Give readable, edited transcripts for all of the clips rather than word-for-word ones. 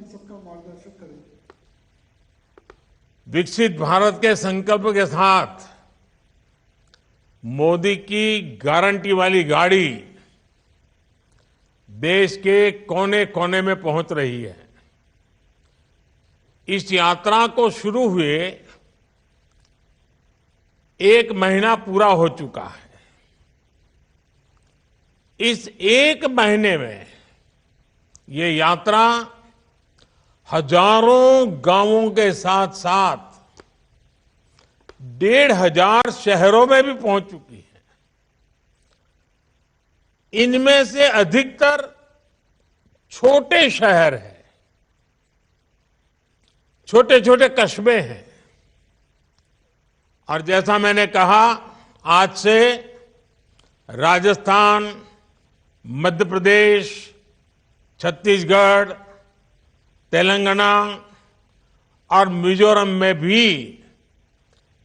हम सबका मार्गदर्शन करें। विकसित भारत के संकल्प के साथ मोदी की गारंटी वाली गाड़ी देश के कोने कोने में पहुंच रही है। इस यात्रा को शुरू हुए 1 महीना पूरा हो चुका है। इस 1 महीने में ये यात्रा हजारों गांवों के साथ साथ 1,500 शहरों में भी पहुंच चुकी है। इनमें से अधिकतर छोटे शहर हैं, छोटे छोटे कस्बे हैं। और जैसा मैंने कहा, आज से राजस्थान, मध्य प्रदेश, छत्तीसगढ़, तेलंगाना और मिजोरम में भी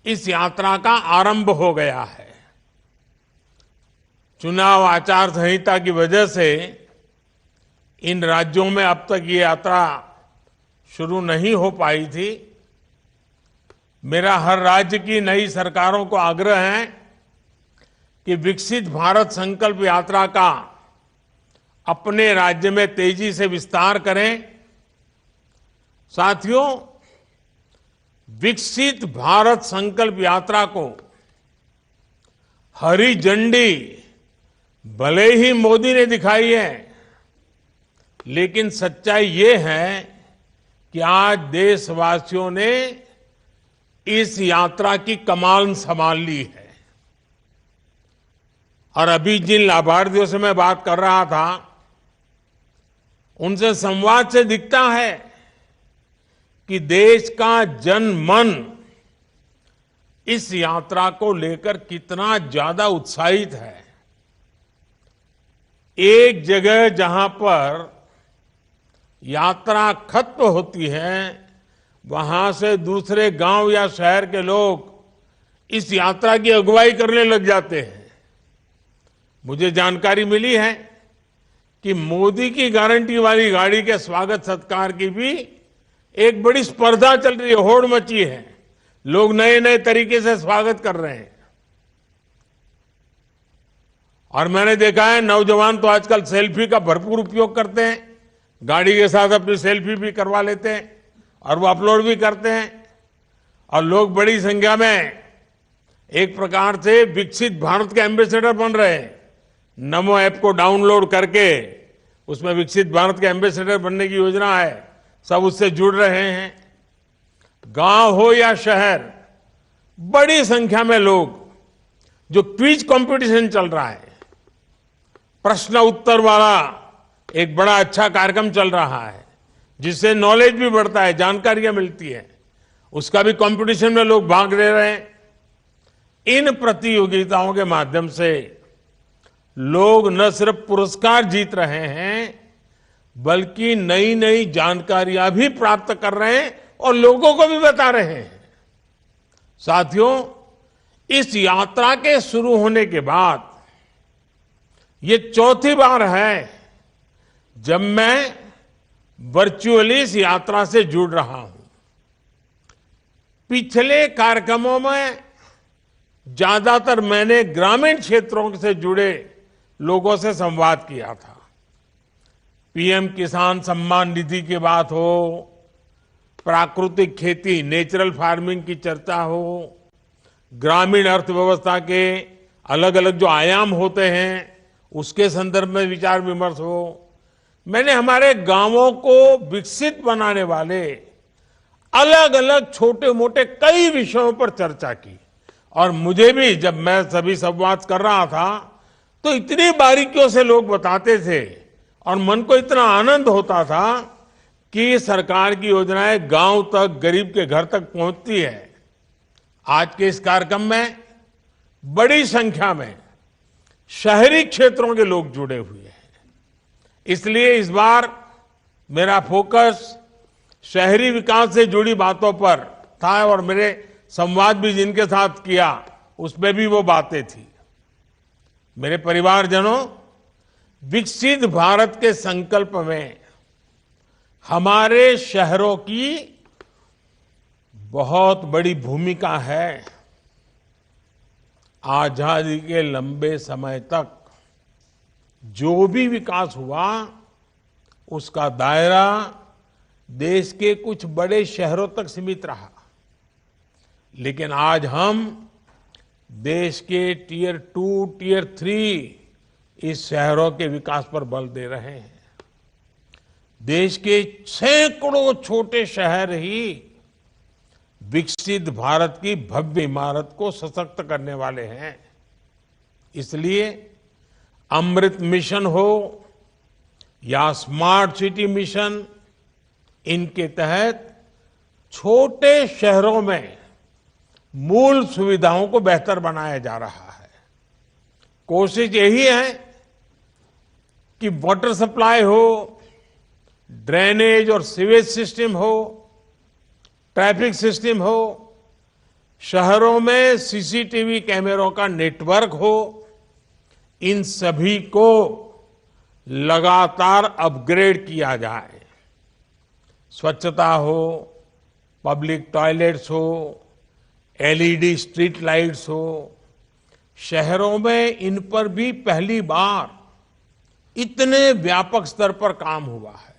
इस यात्रा का आरंभ हो गया है। चुनाव आचार संहिता की वजह से इन राज्यों में अब तक ये यात्रा शुरू नहीं हो पाई थी। मेरा हर राज्य की नई सरकारों को आग्रह है कि विकसित भारत संकल्प यात्रा का अपने राज्य में तेजी से विस्तार करें। साथियों, विकसित भारत संकल्प यात्रा को हरी झंडी भले ही मोदी ने दिखाई है, लेकिन सच्चाई ये है कि आज देशवासियों ने इस यात्रा की कमान संभाल ली है। और अभी जिन लाभार्थियों से मैं बात कर रहा था, उनसे संवाद से दिखता है कि देश का जन मन इस यात्रा को लेकर कितना ज्यादा उत्साहित है। एक जगह जहां पर यात्रा खत्म होती है, वहां से दूसरे गांव या शहर के लोग इस यात्रा की अगुवाई करने लग जाते हैं। मुझे जानकारी मिली है कि मोदी की गारंटी वाली गाड़ी के स्वागत सत्कार की भी एक बड़ी स्पर्धा चल रही है, होड़ मची है। लोग नए नए तरीके से स्वागत कर रहे हैं। और मैंने देखा है, नौजवान तो आजकल सेल्फी का भरपूर उपयोग करते हैं। गाड़ी के साथ अपनी सेल्फी भी करवा लेते हैं और वो अपलोड भी करते हैं। और लोग बड़ी संख्या में एक प्रकार से विकसित भारत के एम्बेसडर बन रहे हैं। नमो ऐप को डाउनलोड करके उसमें विकसित भारत के एम्बेसडर बनने की योजना है। सब उससे जुड़ रहे हैं। गांव हो या शहर, बड़ी संख्या में लोग, जो क्विज कंपटीशन चल रहा है, प्रश्न उत्तर वाला एक बड़ा अच्छा कार्यक्रम चल रहा है, जिससे नॉलेज भी बढ़ता है, जानकारियां मिलती है, उसका भी कंपटीशन में लोग भाग ले रहे हैं। इन प्रतियोगिताओं के माध्यम से लोग न सिर्फ पुरस्कार जीत रहे हैं, बल्कि नई नई जानकारियां भी प्राप्त कर रहे हैं और लोगों को भी बता रहे हैं। साथियों, इस यात्रा के शुरू होने के बाद ये चौथी बार है जब मैं वर्चुअली इस यात्रा से जुड़ रहा हूं। पिछले कार्यक्रमों में ज्यादातर मैंने ग्रामीण क्षेत्रों से जुड़े लोगों से संवाद किया था। पीएम किसान सम्मान निधि की बात हो, प्राकृतिक खेती, नेचुरल फार्मिंग की चर्चा हो, ग्रामीण अर्थव्यवस्था के अलग अलग जो आयाम होते हैं उसके संदर्भ में विचार विमर्श हो। मैंने हमारे गांवों को विकसित बनाने वाले अलग अलग छोटे मोटे कई विषयों पर चर्चा की। और मुझे भी, जब मैं सभी संवाद कर रहा था, तो इतनी बारीकियों से लोग बताते थे और मन को इतना आनंद होता था कि सरकार की योजनाएं गांव तक, गरीब के घर तक पहुंचती है। आज के इस कार्यक्रम में बड़ी संख्या में शहरी क्षेत्रों के लोग जुड़े हुए हैं। इसलिए इस बार मेरा फोकस शहरी विकास से जुड़ी बातों पर था और मेरे संवाद भी जिनके साथ किया उसमें भी वो बातें थी। मेरे परिवारजनों, विकसित भारत के संकल्प में हमारे शहरों की बहुत बड़ी भूमिका है। आजादी के लंबे समय तक जो भी विकास हुआ उसका दायरा देश के कुछ बड़े शहरों तक सीमित रहा। लेकिन आज हम देश के टियर 2, टियर 3 इस शहरों के विकास पर बल दे रहे हैं। देश के सैकड़ों छोटे शहर ही विकसित भारत की भव्य इमारत को सशक्त करने वाले हैं। इसलिए अमृत मिशन हो या स्मार्ट सिटी मिशन, इनके तहत छोटे शहरों में मूल सुविधाओं को बेहतर बनाया जा रहा है। कोशिश यही है कि वाटर सप्लाई हो, ड्रेनेज और सीवेज सिस्टम हो, ट्रैफिक सिस्टम हो, शहरों में सीसीटीवी कैमरों का नेटवर्क हो, इन सभी को लगातार अपग्रेड किया जाए। स्वच्छता हो, पब्लिक टॉयलेट्स हो, एलईडी स्ट्रीट लाइट्स हो, शहरों में इन पर भी पहली बार इतने व्यापक स्तर पर काम हुआ है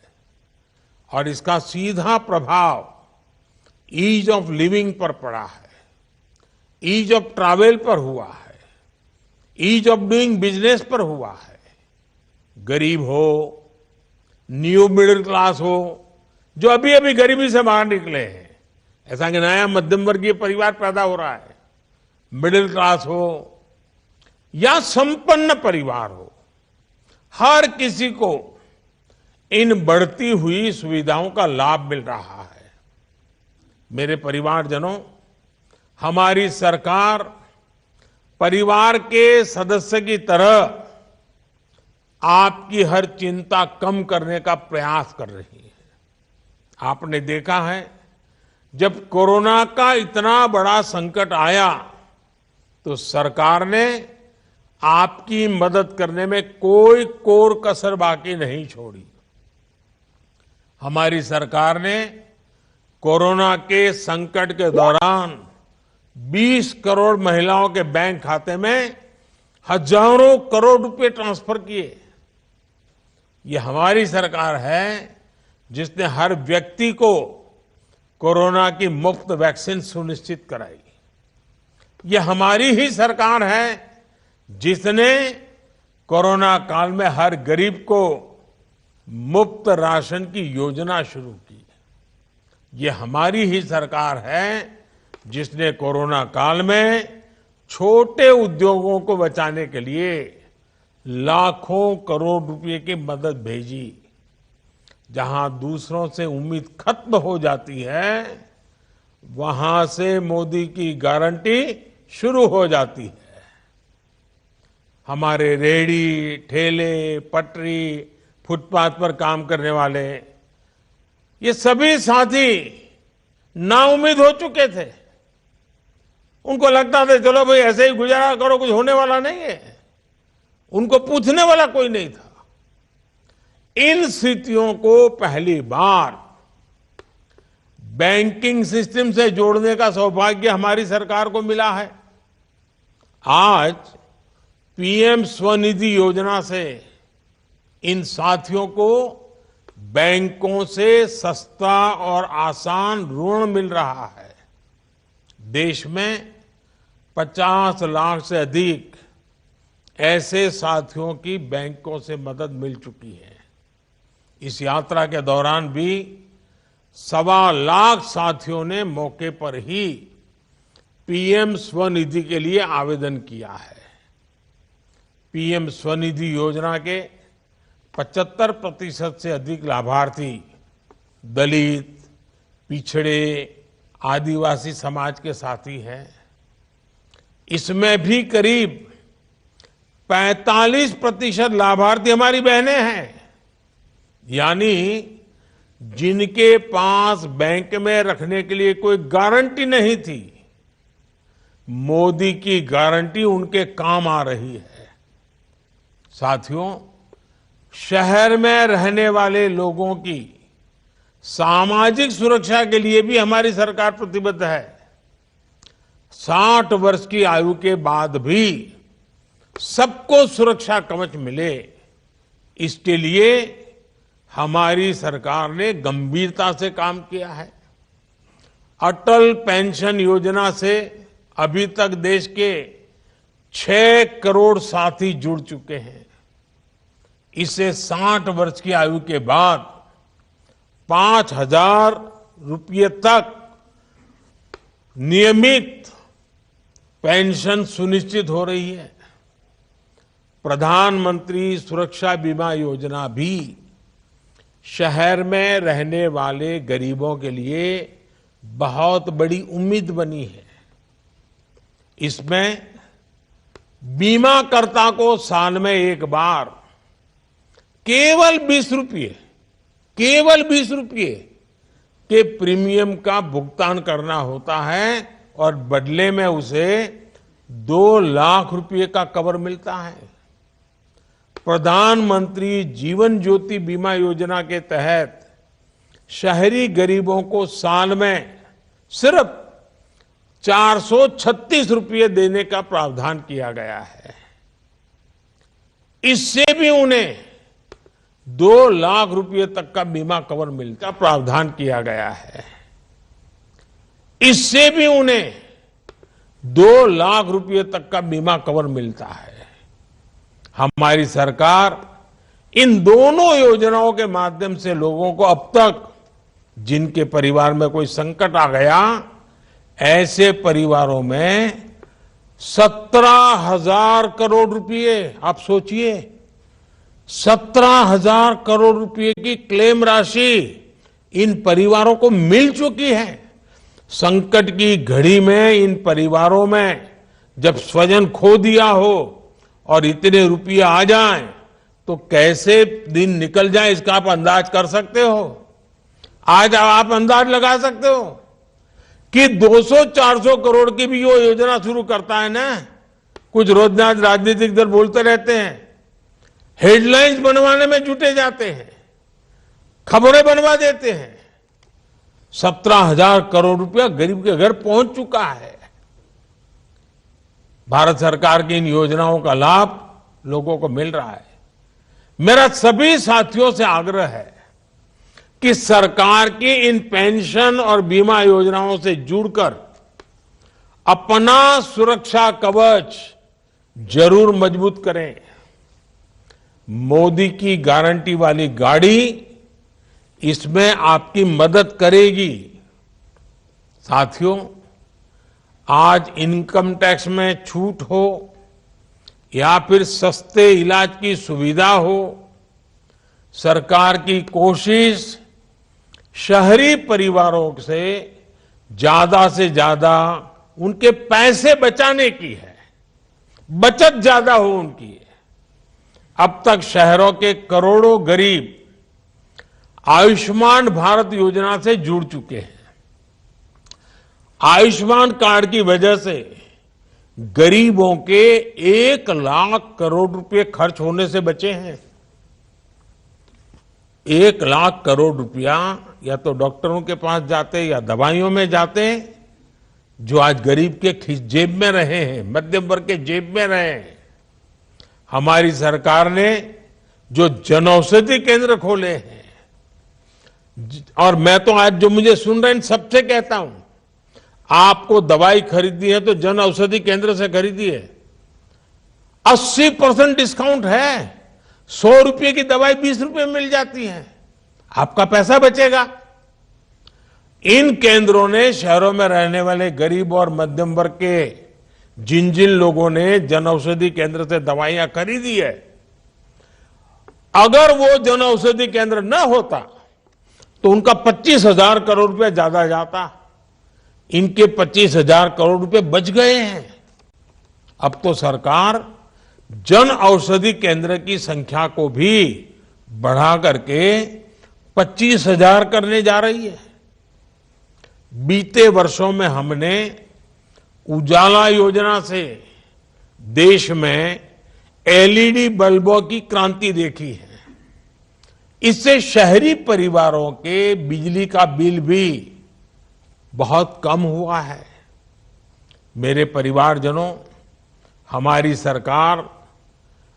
और इसका सीधा प्रभाव ईज ऑफ लिविंग पर पड़ा है, ईज ऑफ ट्रैवल पर हुआ है, ईज ऑफ डूइंग बिजनेस पर हुआ है। गरीब हो, न्यू मिडिल क्लास हो, जो अभी अभी गरीबी से बाहर निकले हैं, ऐसा कि नया मध्यम वर्गीय परिवार पैदा हो रहा है, मिडिल क्लास हो या संपन्न परिवार हो, हर किसी को इन बढ़ती हुई सुविधाओं का लाभ मिल रहा है। मेरे परिवारजनों, हमारी सरकार परिवार के सदस्य की तरह आपकी हर चिंता कम करने का प्रयास कर रही है। आपने देखा है, जब कोरोना का इतना बड़ा संकट आया तो सरकार ने आपकी मदद करने में कोई कोर कसर बाकी नहीं छोड़ी। हमारी सरकार ने कोरोना के संकट के दौरान 20 करोड़ महिलाओं के बैंक खाते में हजारों करोड़ रुपए ट्रांसफर किए। ये हमारी सरकार है जिसने हर व्यक्ति को कोरोना की मुफ्त वैक्सीन सुनिश्चित कराई। ये हमारी ही सरकार है जिसने कोरोना काल में हर गरीब को मुफ्त राशन की योजना शुरू की। ये हमारी ही सरकार है जिसने कोरोना काल में छोटे उद्योगों को बचाने के लिए लाखों करोड़ रुपए की मदद भेजी। जहां दूसरों से उम्मीद खत्म हो जाती है, वहां से मोदी की गारंटी शुरू हो जाती है। हमारे रेहड़ी, ठेले, पटरी, फुटपाथ पर काम करने वाले, ये सभी साथी नाउम्मीद हो चुके थे। उनको लगता था चलो भाई ऐसे ही गुजारा करो, कुछ होने वाला नहीं है। उनको पूछने वाला कोई नहीं था। इन स्थितियों को पहली बार बैंकिंग सिस्टम से जोड़ने का सौभाग्य हमारी सरकार को मिला है। आज पीएम स्वनिधि योजना से इन साथियों को बैंकों से सस्ता और आसान ऋण मिल रहा है। देश में 50 लाख से अधिक ऐसे साथियों की बैंकों से मदद मिल चुकी है। इस यात्रा के दौरान भी 1.25 लाख साथियों ने मौके पर ही पीएम स्वनिधि के लिए आवेदन किया है। पीएम स्वनिधि योजना के 75% से अधिक लाभार्थी दलित, पिछड़े, आदिवासी समाज के साथी हैं। इसमें भी करीब 45% लाभार्थी हमारी बहनें हैं, यानी जिनके पास बैंक में रखने के लिए कोई गारंटी नहीं थी, मोदी की गारंटी उनके काम आ रही है। साथियों, शहर में रहने वाले लोगों की सामाजिक सुरक्षा के लिए भी हमारी सरकार प्रतिबद्ध है। 60 वर्ष की आयु के बाद भी सबको सुरक्षा कवच मिले, इसके लिए हमारी सरकार ने गंभीरता से काम किया है। अटल पेंशन योजना से अभी तक देश के 6 करोड़ साथी जुड़ चुके हैं। इससे 60 वर्ष की आयु के बाद 5,000 रुपये तक नियमित पेंशन सुनिश्चित हो रही है। प्रधानमंत्री सुरक्षा बीमा योजना भी शहर में रहने वाले गरीबों के लिए बहुत बड़ी उम्मीद बनी है। इसमें बीमाकर्ता को साल में एक बार केवल 20 रुपये के प्रीमियम का भुगतान करना होता है और बदले में उसे 2 लाख रुपए का कवर मिलता है। प्रधानमंत्री जीवन ज्योति बीमा योजना के तहत शहरी गरीबों को साल में सिर्फ 436 रुपये देने का प्रावधान किया गया है। इससे भी उन्हें 2 लाख रुपये तक का बीमा कवर मिलता प्रावधान किया गया है। इससे भी उन्हें 2 लाख रुपये तक का बीमा कवर मिलता है। हमारी सरकार इन दोनों योजनाओं के माध्यम से लोगों को अब तक जिनके परिवार में कोई संकट आ गया, ऐसे परिवारों में 17,000 करोड़ रुपए, आप सोचिए 17,000 करोड़ रुपए की क्लेम राशि इन परिवारों को मिल चुकी है। संकट की घड़ी में इन परिवारों में जब स्वजन खो दिया हो और इतने रुपये आ जाएं तो कैसे दिन निकल जाए इसका आप अंदाज कर सकते हो। आज आप अंदाज लगा सकते हो कि 200-400 करोड़ की भी वो योजना शुरू करता है ना, कुछ रोज राजनीतिक दल बोलते रहते हैं, हेडलाइंस बनवाने में जुटे जाते हैं, खबरें बनवा देते हैं। 17,000 करोड़ रुपया गरीब के घर पहुंच चुका है। भारत सरकार की इन योजनाओं का लाभ लोगों को मिल रहा है। मेरा सभी साथियों से आग्रह है कि सरकार की इन पेंशन और बीमा योजनाओं से जुड़कर अपना सुरक्षा कवच जरूर मजबूत करें। मोदी की गारंटी वाली गाड़ी इसमें आपकी मदद करेगी। साथियों, आज इनकम टैक्स में छूट हो या फिर सस्ते इलाज की सुविधा हो, सरकार की कोशिश शहरी परिवारों से ज्यादा उनके पैसे बचाने की है, बचत ज्यादा हो उनकी। अब तक शहरों के करोड़ों गरीब आयुष्मान भारत योजना से जुड़ चुके हैं। आयुष्मान कार्ड की वजह से गरीबों के 1 लाख करोड़ रुपए खर्च होने से बचे हैं। 1 लाख करोड़ रुपया या तो डॉक्टरों के पास जाते या दवाइयों में जाते, जो आज गरीब के जेब में रहे हैं, मध्यम वर्ग के जेब में रहे हैं। हमारी सरकार ने जो जनऔषधि केंद्र खोले हैं, और मैं तो आज जो मुझे सुन रहे हैं सबसे कहता हूं, आपको दवाई खरीदनी है तो जन औषधि केंद्र से खरीदिए। 80% डिस्काउंट है। 100 रुपये की दवाई 20 रुपये में मिल जाती है, आपका पैसा बचेगा। इन केंद्रों ने शहरों में रहने वाले गरीब और मध्यम वर्ग के जिन जिन लोगों ने जन औषधि केंद्र से दवाइयां खरीदी है, अगर वो जन औषधि केंद्र न होता तो उनका 25,000 करोड़ रुपया ज्यादा जाता। इनके 25,000 करोड़ रुपए बच गए हैं। अब तो सरकार जन औषधि केंद्र की संख्या को भी बढ़ा करके 25,000 करने जा रही है। बीते वर्षों में हमने उजाला योजना से देश में एलईडी बल्बों की क्रांति देखी है। इससे शहरी परिवारों के बिजली का बिल भी बहुत कम हुआ है। मेरे परिवारजनों, हमारी सरकार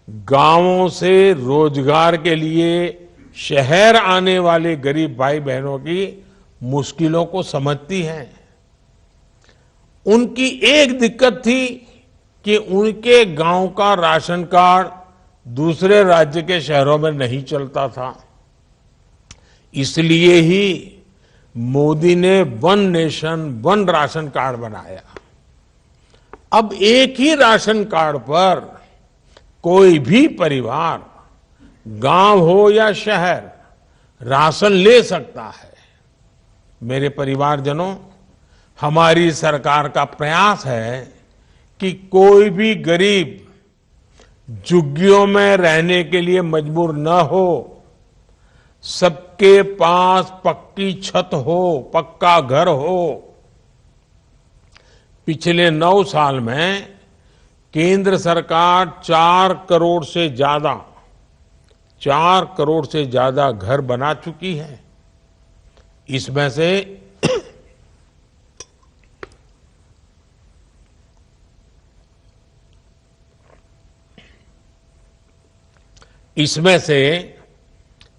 गांवों से रोजगार के लिए शहर आने वाले गरीब भाई बहनों की मुश्किलों को समझती है। उनकी एक दिक्कत थी कि उनके गांव का राशन कार्ड दूसरे राज्य के शहरों में नहीं चलता था। इसलिए ही मोदी ने one nation one ration card बनाया। अब एक ही राशन कार्ड पर कोई भी परिवार, गांव हो या शहर, राशन ले सकता है। मेरे परिवारजनों, हमारी सरकार का प्रयास है कि कोई भी गरीब झुग्गियों में रहने के लिए मजबूर न हो, सबके पास पक्की छत हो, पक्का घर हो। पिछले 9 साल में केंद्र सरकार 4 करोड़ से ज्यादा घर बना चुकी है। इसमें से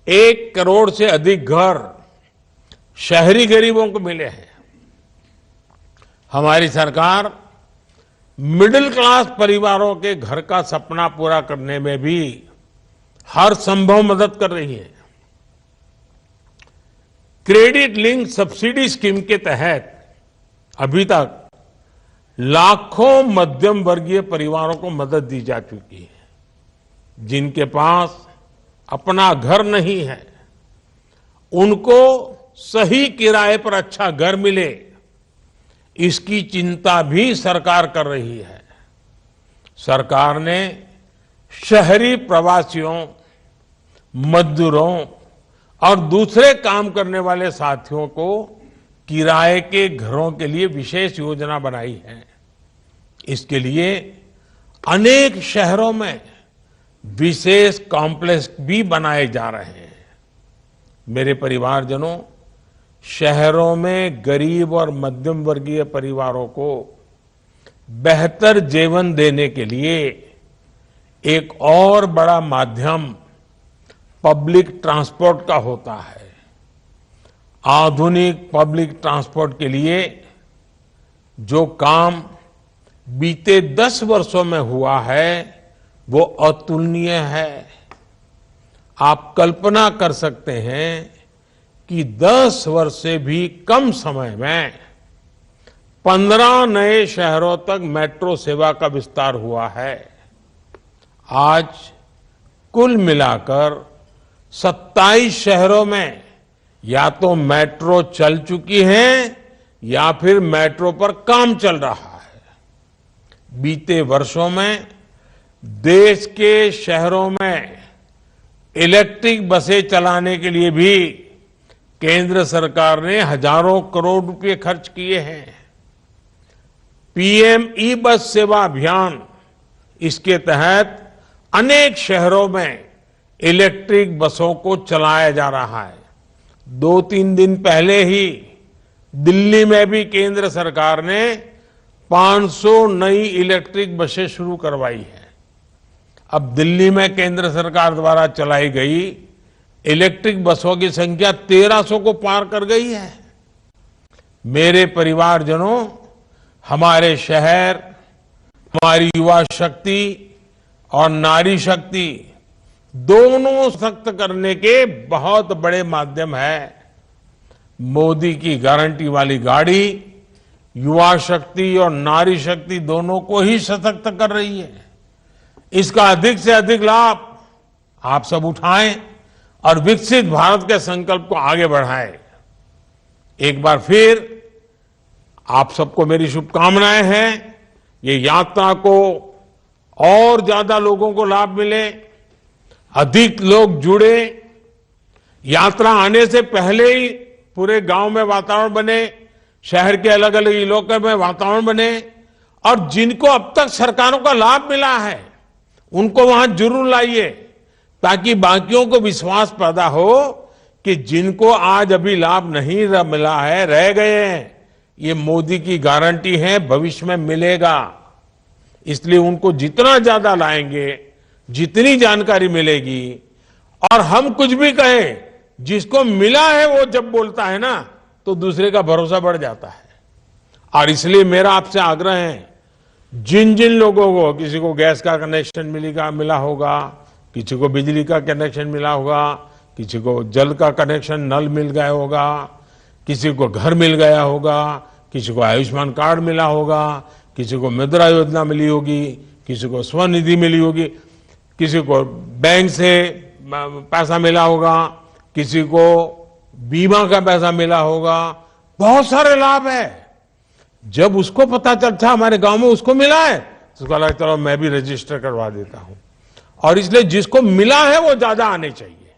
1 करोड़ से अधिक घर शहरी गरीबों को मिले हैं। हमारी सरकार मिडिल क्लास परिवारों के घर का सपना पूरा करने में भी हर संभव मदद कर रही है। क्रेडिट लिंक सब्सिडी स्कीम के तहत अभी तक लाखों मध्यम वर्गीय परिवारों को मदद दी जा चुकी है। जिनके पास अपना घर नहीं है, उनको सही किराए पर अच्छा घर मिले, इसकी चिंता भी सरकार कर रही है। सरकार ने शहरी प्रवासियों, मजदूरों और दूसरे काम करने वाले साथियों को किराए के घरों के लिए विशेष योजना बनाई है। इसके लिए अनेक शहरों में विशेष कॉम्प्लेक्स भी बनाए जा रहे हैं। मेरे परिवारजनों, शहरों में गरीब और मध्यम वर्गीय परिवारों को बेहतर जीवन देने के लिए एक और बड़ा माध्यम पब्लिक ट्रांसपोर्ट का होता है। आधुनिक पब्लिक ट्रांसपोर्ट के लिए जो काम बीते 10 वर्षों में हुआ है, वो अतुलनीय है। आप कल्पना कर सकते हैं कि 10 वर्ष से भी कम समय में 15 नए शहरों तक मेट्रो सेवा का विस्तार हुआ है। आज कुल मिलाकर 27 शहरों में या तो मेट्रो चल चुकी है या फिर मेट्रो पर काम चल रहा है। बीते वर्षों में देश के शहरों में इलेक्ट्रिक बसें चलाने के लिए भी केंद्र सरकार ने हजारों करोड़ रुपए खर्च किए हैं। पीएम ई बस सेवा अभियान, इसके तहत अनेक शहरों में इलेक्ट्रिक बसों को चलाया जा रहा है। 2-3 दिन पहले ही दिल्ली में भी केंद्र सरकार ने 500 नई इलेक्ट्रिक बसें शुरू करवाई है। अब दिल्ली में केंद्र सरकार द्वारा चलाई गई इलेक्ट्रिक बसों की संख्या 1300 को पार कर गई है। मेरे परिवारजनों, हमारे शहर, हमारी युवा शक्ति और नारी शक्ति दोनों सशक्त करने के बहुत बड़े माध्यम है। मोदी की गारंटी वाली गाड़ी युवा शक्ति और नारी शक्ति दोनों को ही सशक्त कर रही है। इसका अधिक से अधिक लाभ आप सब उठाएं और विकसित भारत के संकल्प को आगे बढ़ाएं। एक बार फिर आप सबको मेरी शुभकामनाएं हैं। ये यात्रा को और ज्यादा लोगों को लाभ मिले, अधिक लोग जुड़े, यात्रा आने से पहले ही पूरे गांव में वातावरण बने, शहर के अलग अलग इलाकों में वातावरण बने, और जिनको अब तक सरकारों का लाभ मिला है उनको वहां जरूर लाइए, ताकि बाकियों को विश्वास पैदा हो कि जिनको आज अभी लाभ नहीं मिला है, रह गए हैं, ये मोदी की गारंटी है भविष्य में मिलेगा। इसलिए उनको जितना ज्यादा लाएंगे, जितनी जानकारी मिलेगी, और हम कुछ भी कहें, जिसको मिला है वो जब बोलता है ना, तो दूसरे का भरोसा बढ़ जाता है। और इसलिए मेरा आपसे आग्रह है, जिन जिन लोगों को, किसी को गैस का कनेक्शन मिला होगा, किसी को बिजली का कनेक्शन मिला होगा, किसी को जल का कनेक्शन नल मिल गया होगा, किसी को घर मिल गया होगा, किसी को आयुष्मान कार्ड मिला होगा, किसी को मुद्रा योजना मिली होगी, किसी को स्वनिधि मिली होगी, किसी को बैंक से पैसा मिला होगा, किसी को बीमा का पैसा मिला होगा, बहुत सारे लाभ है। जब उसको पता चलता हमारे गांव में उसको मिला है, तो उसको लगा चलो मैं भी रजिस्टर करवा देता हूं। और इसलिए जिसको मिला है वो ज्यादा आने चाहिए,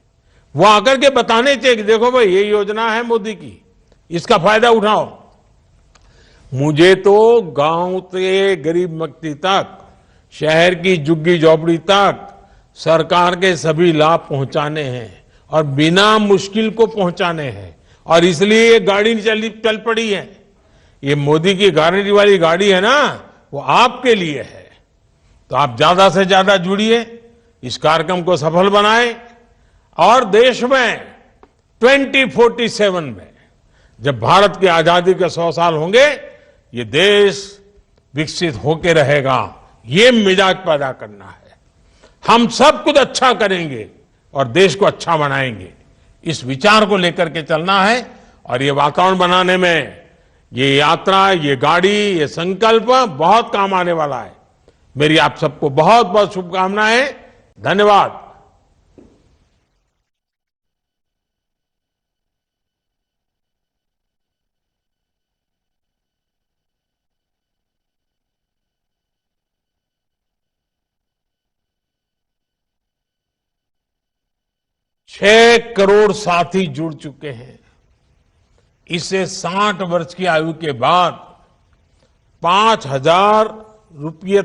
वो आकर के बताने चाहिए कि देखो भाई ये योजना है मोदी की, इसका फायदा उठाओ। मुझे तो गांव से गरीब व्यक्ति तक, शहर की झुग्गी झोपड़ी तक सरकार के सभी लाभ पहुंचाने हैं और बिना मुश्किल को पहुंचाने हैं। और इसलिए ये गाड़ी चल पड़ी है। ये मोदी की गारंटी वाली गाड़ी है ना, वो आपके लिए है। तो आप ज्यादा से ज्यादा जुड़िए, इस कार्यक्रम को सफल बनाएं, और देश में 2047 में जब भारत की आजादी के 100 साल होंगे, ये देश विकसित होके रहेगा। ये मिजाज पैदा करना है। हम सब कुछ अच्छा करेंगे और देश को अच्छा बनाएंगे, इस विचार को लेकर के चलना है। और ये वातावरण बनाने में ये यात्रा, ये गाड़ी, ये संकल्प बहुत काम आने वाला है। मेरी आप सबको बहुत बहुत शुभकामनाएं। धन्यवाद। छह करोड़ साथी जुड़ चुके हैं। इससे 60 वर्ष की आयु के बाद 5,000 रुपये